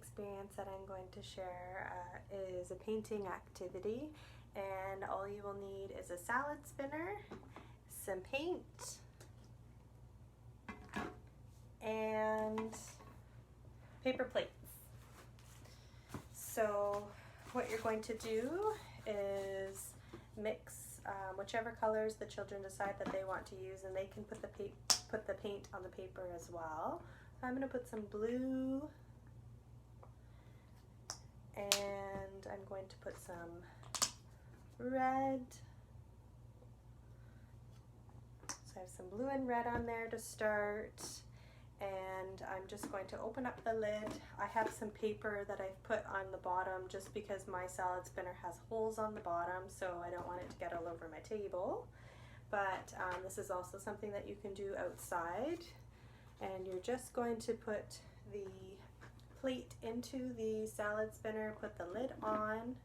experience that I'm going to share is a painting activity, and all you will need is a salad spinner, some paint, and paper plates. So what you're going to do is mix whichever colors the children decide that they want to use, and they can put the paint on the paper as well. I'm going to put some blue, and I'm going to put some red. So I have some blue and red on there to start, and I'm just going to open up the lid. I have some paper that I've put on the bottom just because my salad spinner has holes on the bottom, so I don't want it to get all over my table. But this is also something that you can do outside. And you're just going to put the plate into the salad spinner, put the lid on,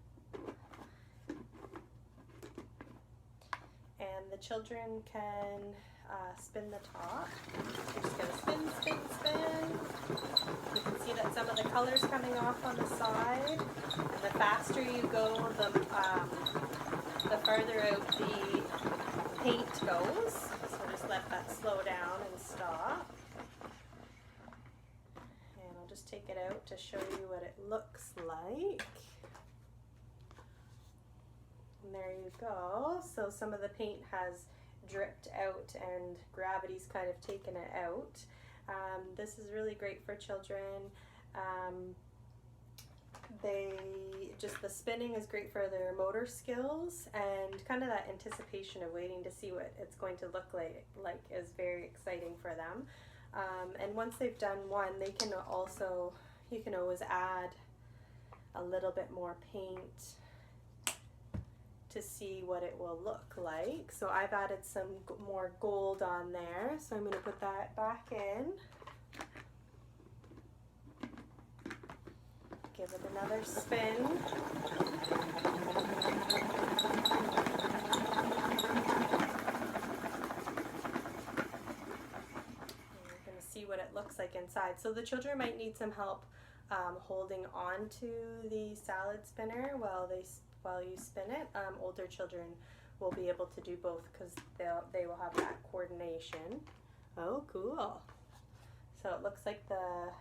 and the children can spin the top. You're just going to spin, spin, spin. You can see that some of the color's coming off on the side, and the faster you go, the farther out the paint goes. So just let that slow down and stop. And I'll just take it out to show you what it looks like. And there you go. So some of the paint has dripped out and gravity's kind of taken it out. This is really great for children. The spinning is great for their motor skills, and kind of that anticipation of waiting to see what it's going to look like is very exciting for them. And once they've done one, you can always add a little bit more paint to see what it will look like. So I've added some more gold on there, so I'm going to put that back in. Give it another spin. You're going to see what it looks like inside. So the children might need some help holding on to the salad spinner while you spin it. Older children will be able to do both because they will have that coordination. Oh, cool. So it looks like the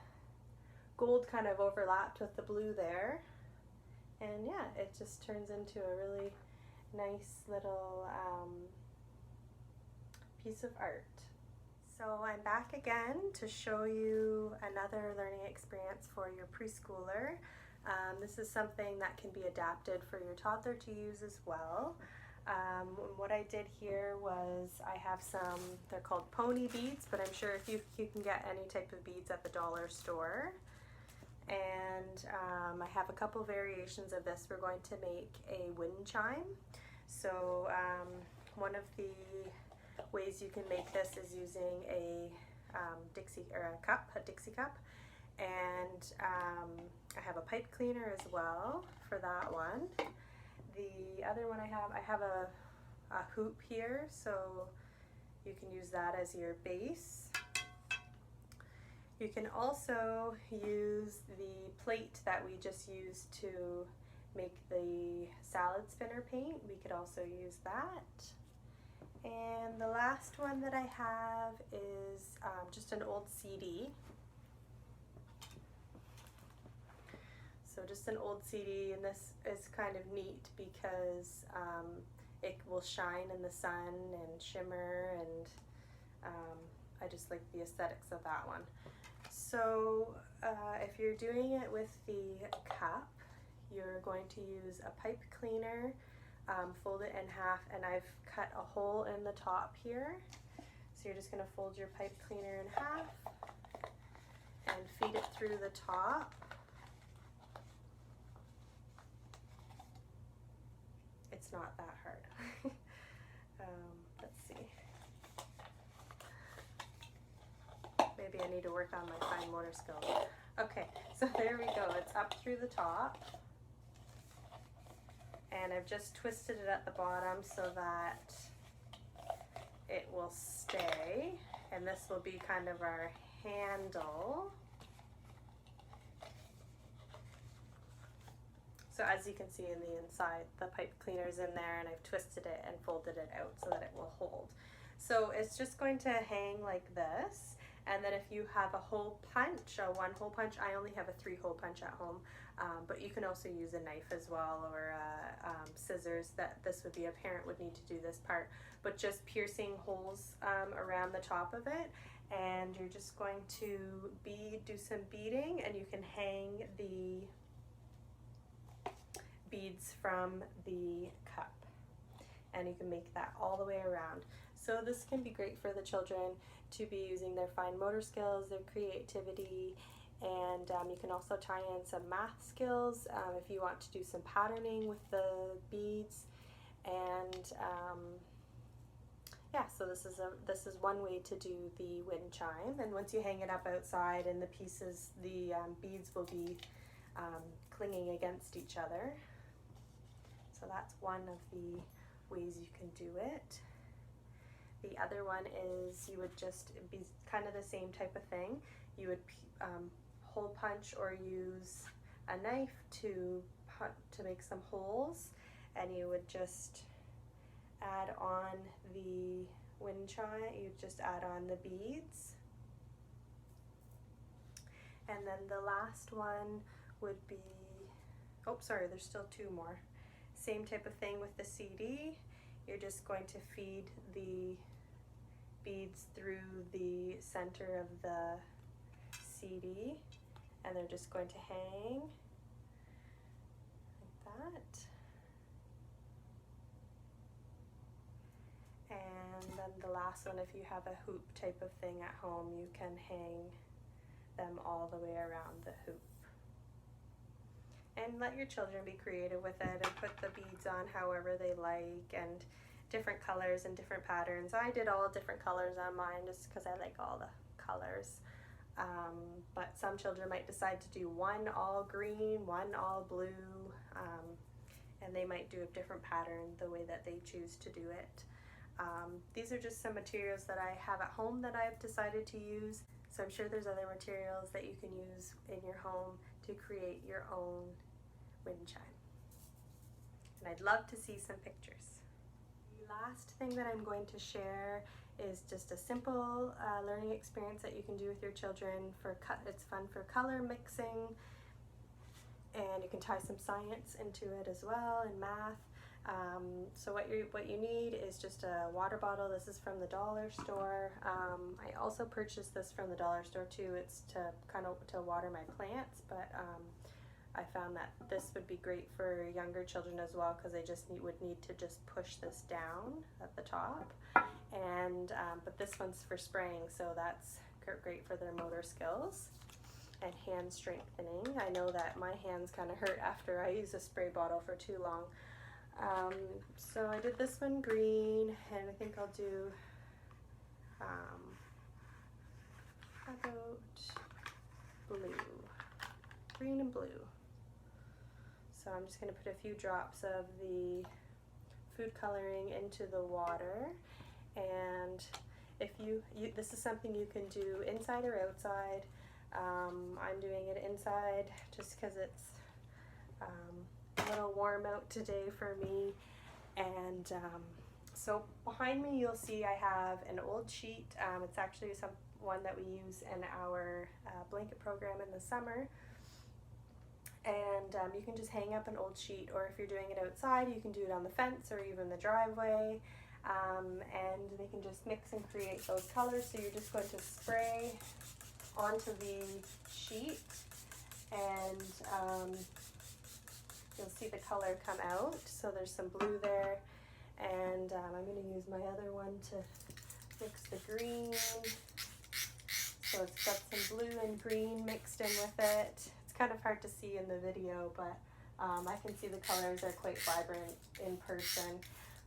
gold kind of overlapped with the blue there, and yeah, it just turns into a really nice little piece of art. So I'm back again to show you another learning experience for your preschooler. This is something that can be adapted for your toddler to use as well. What I did here was I have some, they're called pony beads, but I'm sure if you can get any type of beads at the dollar store. And I have a couple variations of this. We're going to make a wind chime. So one of the ways you can make this is using a Dixie cup, and I have a pipe cleaner as well for that one. The other one I have a hoop here, so you can use that as your base. You can also use the plate that we just used to make the salad spinner paint. We could also use that. And the last one that I have is just an old CD. So just an old CD, and this is kind of neat because it will shine in the sun and shimmer, and I just like the aesthetics of that one. So if you're doing it with the cup, you're going to use a pipe cleaner, fold it in half, and I've cut a hole in the top here. So you're just going to fold your pipe cleaner in half and feed it through the top. It's not that hard. Let's see. Maybe I need to work on my fine motor skills. Okay, so there we go. It's up through the top. And I've just twisted it at the bottom so that it will stay. And this will be kind of our handle. So as you can see in the inside, the pipe cleaner's in there, and I've twisted it and folded it out so that it will hold. So it's just going to hang like this, and then if you have a hole punch, a 1-hole punch, I only have a 3-hole punch at home, but you can also use a knife as well, or scissors. That this would be, a parent would need to do this part, but just piercing holes around the top of it, and you're just going to do some beading, and you can hang the beads from the cup, and you can make that all the way around. So this can be great for the children to be using their fine motor skills, their creativity, and you can also tie in some math skills if you want to do some patterning with the beads. And yeah, so this is one way to do the wind chime. And once you hang it up outside, and the pieces, the beads will be clinging against each other. So that's one of the ways you can do it. The other one is you would just be kind of the same type of thing. You would hole punch or use a knife to make some holes, and you would just add on the wind chime. You just add on the beads, and then the last one would be, oh sorry, there's still 2 more. Same type of thing with the CD. You're just going to feed the beads through the center of the CD, and they're just going to hang like that. And then the last one, if you have a hoop type of thing at home, you can hang them all the way around the hoop. And let your children be creative with it, and put the beads on however they like, and different colors and different patterns. I did all different colors on mine just because I like all the colors. But some children might decide to do one all green, one all blue, and they might do a different pattern the way that they choose to do it. These are just some materials that I have at home that I've decided to use. So I'm sure there's other materials that you can use in your home to create your own wind chime. And I'd love to see some pictures. The last thing that I'm going to share is just a simple learning experience that you can do with your children. It's fun for color mixing, and you can tie some science into it as well, and math. So what you need is just a water bottle. This is from the dollar store. I also purchased this from the dollar store too. It's to water my plants, but I found that this would be great for younger children as well, because they would need to just push this down at the top. And but this one's for spraying, so that's great for their motor skills and hand strengthening. I know that my hands kind of hurt after I use a spray bottle for too long. So I did this one green, and I think I'll do about blue, green and blue. So I'm just going to put a few drops of the food coloring into the water, and if this is something you can do inside or outside. I'm doing it inside just because it's a little warm out today for me. And so behind me you'll see I have an old sheet. It's actually one that we use in our blanket program in the summer. And you can just hang up an old sheet, or if you're doing it outside, you can do it on the fence or even the driveway. And they can just mix and create those colors. So you're just going to spray onto the sheet, and you'll see the color come out. So there's some blue there, and I'm going to use my other one to mix the green. So it's got some blue and green mixed in with it. It's kind of hard to see in the video, but I can see the colors are quite vibrant in person.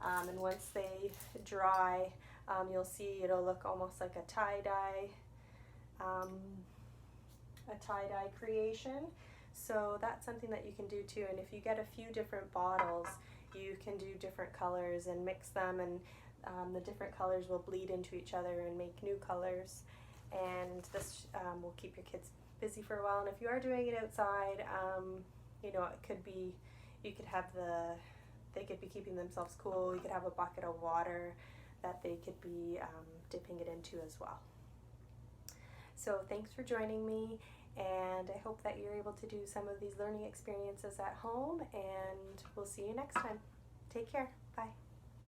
And once they dry, you'll see it'll look almost like a tie-dye creation. So that's something that you can do too. And if you get a few different bottles, you can do different colors and mix them, and the different colors will bleed into each other and make new colors. And this will keep your kids busy for a while. And if you are doing it outside, you know, it could be You could have they could be keeping themselves cool. You could have a bucket of water that they could be dipping it into as well. So thanks for joining me, and I hope that you're able to do some of these learning experiences at home, and we'll see you next time. Take care. Bye.